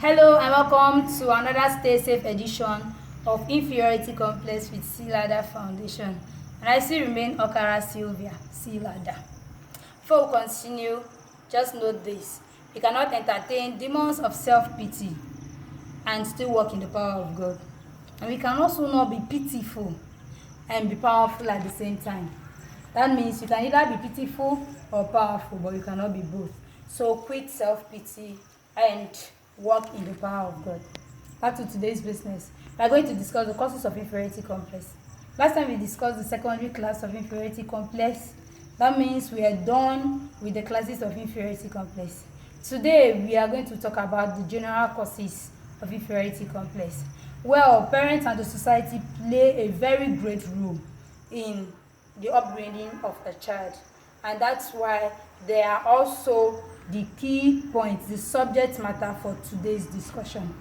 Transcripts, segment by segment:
Hello and welcome to another Stay Safe edition of Inferiority Complex with C Ladder Foundation. And I still remain Okara Sylvia, C Ladder. Before we continue, just note this. We cannot entertain demons of self-pity and still walk in the power of God. And we can also not be pitiful and be powerful at the same time. That means you can either be pitiful or powerful, but you cannot be both. So quit self-pity and walk in the power of God. Back to today's business. We are going to discuss the causes of inferiority complex. Last time we discussed the secondary class of inferiority complex. That means we are done with the classes of inferiority complex. Today we are going to talk about the general causes of inferiority complex. Well, parents and the society play a very great role in the upbringing of a child, and that's why they are also the key points, the subject matter for today's discussion.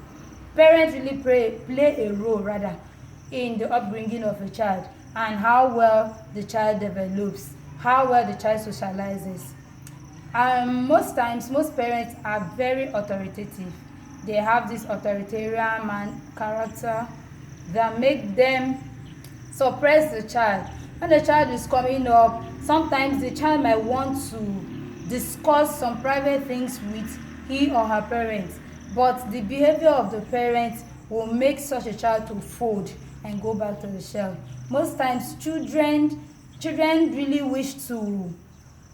Parents really play a role in the upbringing of a child and how well the child develops, how well the child socializes. Most times, most parents are very authoritative. They have this authoritarian character that make them suppress the child. When the child is coming up, sometimes the child might want to discuss some private things with he or her parents, but the behavior of the parents will make such a child to fold and go back to the shell. Most times children really wish to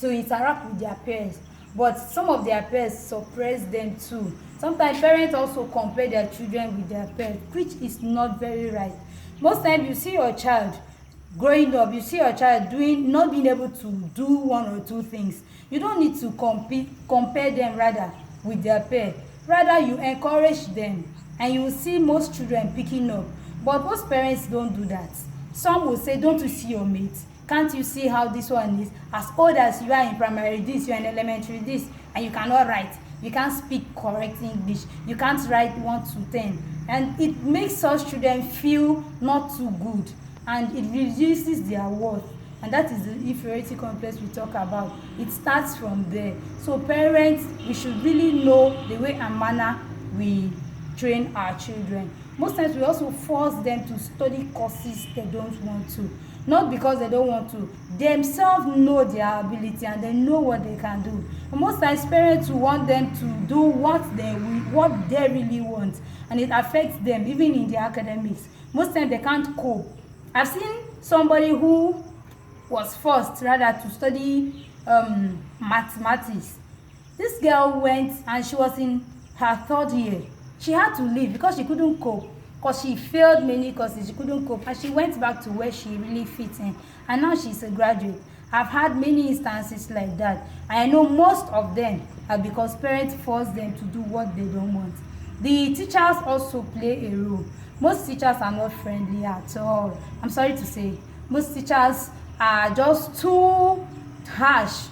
interact with their parents, but some of their parents suppress them too. Sometimes parents also compare their children with their parents, which is not very right. Most times you see your child growing up, you see your child not being able to do one or two things. You don't need to compare them with their peer. Rather, you encourage them, and you will see most children picking up. But most parents don't do that. Some will say, don't you see your mate? Can't you see how this one is? As old as you are in primary this, you are in elementary this, and you cannot write. You can't speak correct English. You can't write 1 to 10. And it makes such children feel not too good, and it reduces their worth. And that is the inferiority complex we talk about. It starts from there. So parents, we should really know the way and manner we train our children. Most times we also force them to study courses they don't want to. Not because they don't want to. They themselves know their ability and they know what they can do. But most times parents want them to do what they really want, and it affects them even in their academics. Most times they can't cope. I've seen somebody who was forced to study mathematics. This girl went and she was in her 3rd year. She had to leave because she couldn't cope, because she failed many courses. She couldn't cope, and she went back to where she really fits in, and now she's a graduate. I've had many instances like that. I know most of them are because parents force them to do what they don't want. The teachers also play a role. Most teachers are not friendly at all. I'm sorry to say. Most teachers are just too harsh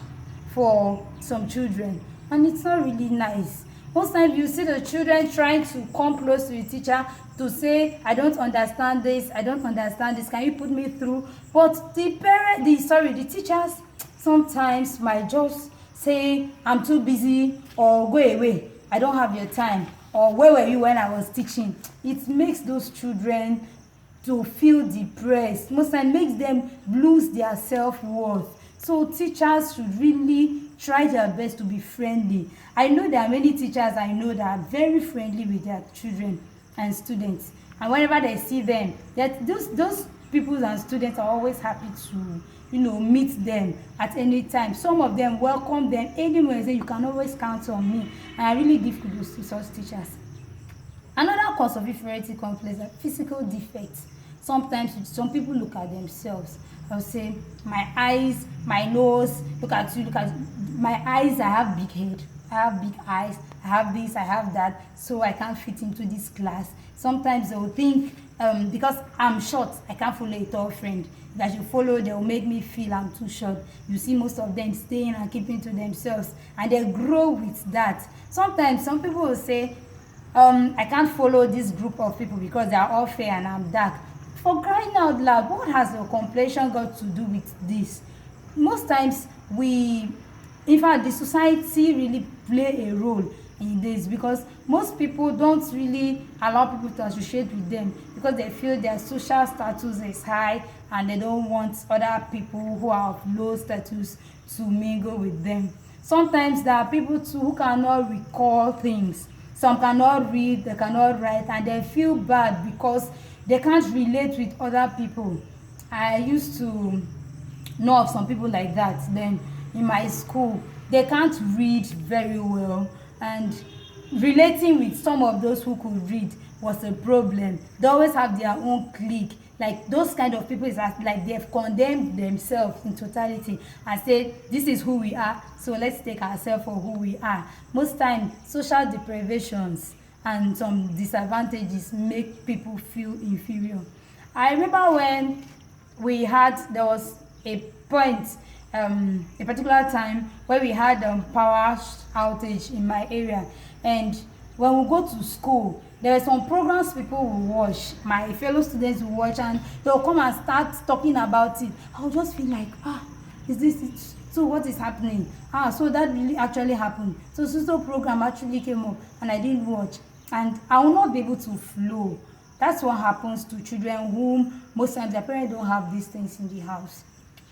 for some children, and it's not really nice. Most times you see the children trying to come close to the teacher to say, I don't understand this, can you put me through? But the teachers sometimes might just say, I'm too busy, or go away, I don't have your time, or where were you when I was teaching? It makes those children to feel depressed. Most times makes them lose their self-worth. So teachers should really try their best to be friendly. I know there are many teachers I know that are very friendly with their children and students, and whenever they see them, that those people and students are always happy to meet them at any time. Some of them welcome them anywhere and say, you can always count on me, and I really give kudos to such teachers. Another cause of inferiority complex is physical defects. Sometimes some people look at themselves and say, my eyes, my nose, look at my eyes, I have big head, I have big eyes, I have this, I have that, so I can't fit into this class. Sometimes they will think, because I'm short, I can't follow a tall friend. If I should follow, they will make me feel I'm too short. You see most of them staying and keeping to themselves, and they grow with that. Sometimes some people will say, I can't follow this group of people because they are all fair and I'm dark. For crying out loud, what has your complexion got to do with this? Most times in fact, the society really play a role in this, because most people don't really allow people to associate with them because they feel their social status is high and they don't want other people who are of low status to mingle with them. Sometimes there are people too who cannot recall things. Some cannot read, they cannot write, and they feel bad because they can't relate with other people. I used to know of some people like that. Then in my school, they can't read very well, and relating with some of those who could read was a problem. They always have their own clique. Like those kind of people is like they've condemned themselves in totality and say this is who we are, so let's take ourselves for who we are. Most times social deprivations and some disadvantages make people feel inferior. I remember when there was a point, a particular time where we had power outage in my area, and when we go to school, there were some programs people will watch, my fellow students will watch, and they'll come and start talking about it. I'll just feel like, is this it? So what is happening? So that really actually happened. So program actually came up and I didn't watch, and I will not be able to flow. That's what happens to children whom most times their parents don't have these things in the house.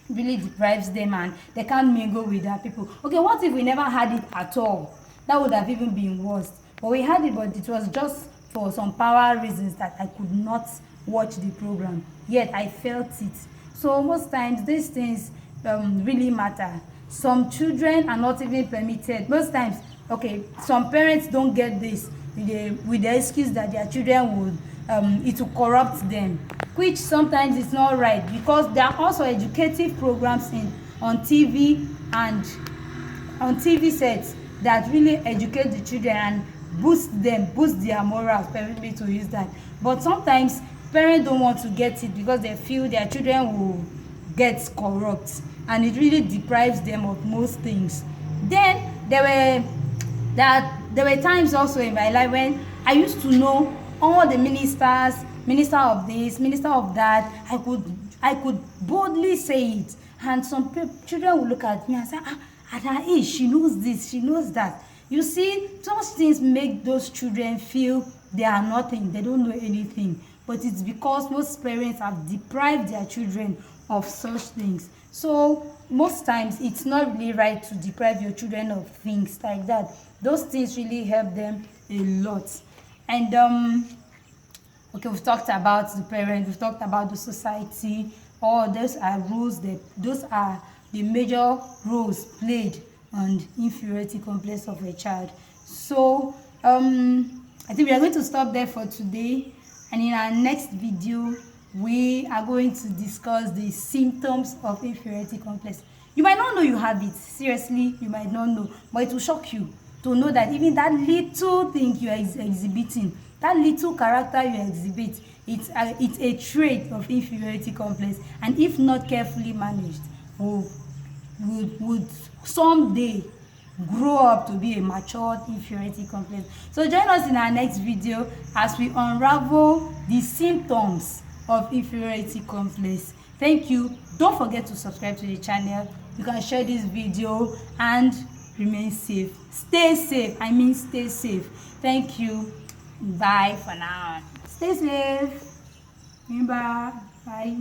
It really deprives them and they can't mingle with their people. Okay, what if we never had it at all? That would have even been worse. But we had it, but it was just for some power reasons that I could not watch the program. Yet I felt it. So most times these things really matter. Some children are not even permitted. Most times, okay, some parents don't get this with the excuse that their children would it will corrupt them, which sometimes is not right, because there are also educative programs on TV and on TV sets that really educate the children and boost their morals, permit me to use that. But sometimes parents don't want to get it because they feel their children will get corrupt, and it really deprives them of most things. Then there were times also in my life when I used to know all the minister of this, minister of that. I could boldly say it, and some children will look at me and say, at her age, she knows this, she knows that. You see, those things make those children feel they are nothing, they don't know anything. But it's because most parents have deprived their children of such things. So most times it's not really right to deprive your children of things like that. Those things really help them a lot. And okay, we've talked about the parents, we've talked about the society. All those are rules, those are the major roles played on inferiority complex of a child. So I think we are going to stop there for today, and in our next video we are going to discuss the symptoms of inferiority complex. You might not know you have it, seriously, you might not know, but it will shock you to know that even that little thing you are exhibiting, that little character you exhibit, it's a trait of inferiority complex, and if not carefully managed, would someday grow up to be a matured inferiority complex. So join us in our next video as we unravel the symptoms of inferiority complex. Thank you. Don't forget to subscribe to the channel. You can share this video and remain safe. Stay safe. I mean stay safe. Thank you. Bye for now. Stay safe. Remember, bye.